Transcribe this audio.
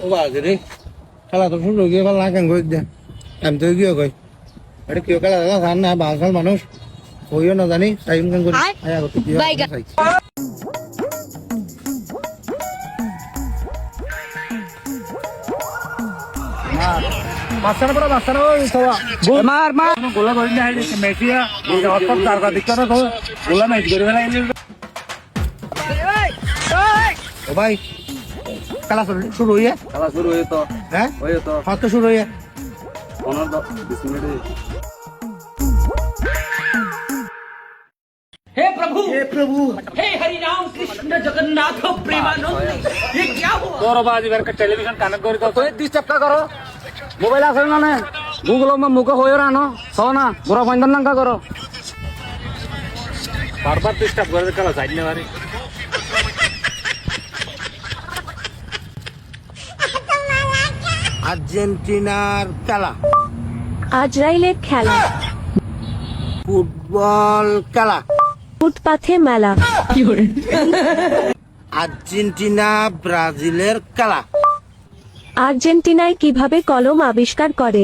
ও বাজে রে খেলা তো শুরু গিয়ে ভালো লাগান কই দে আমি তো গিয়ে কই আরে কেউ খেলা দেখা জান না বাঙাল মানুষ কইও না জানি টাইম কান করি আয়া করতে কি হয় মাস্টার পড়া মাস্টার ওই সবা মার মার গোলা করি না মেসিয়া অর্থাৎ তার কা দিকটা তো গোলা ম্যাচ করে ফেলাইলি ও ভাই খেলা শুরু হইয়া খেলা শুরু হয়ে তো হ্যাঁ হয়ে তো হাত তো শুরু হইয়া 15-20 মিনিট हे प्रभु हे प्रभु हे हरि राम कृष्ण जगन्नाथ प्रेमानंद ये क्या हुआ তোর বাজি বের কা টেলিভিশন কানেক্ট করে তো তুই ডিস্টার্ব কা করো মোবাইল আছে না না গুগল মে মুকে হয়ে রানো সোনা বুড়া বন্ধন না করো বারবার ডিস্টার্ব করে খেলা সাইড নে মারি আর্জেন্টিনার খেলা আজরাইলের খেলা ফুটবল খেলা ফুটপাথে মেলা আর্জেন্টিনা ব্রাজিলের খেলা আর্জেন্টিনায় কিভাবে কলম আবিষ্কার করে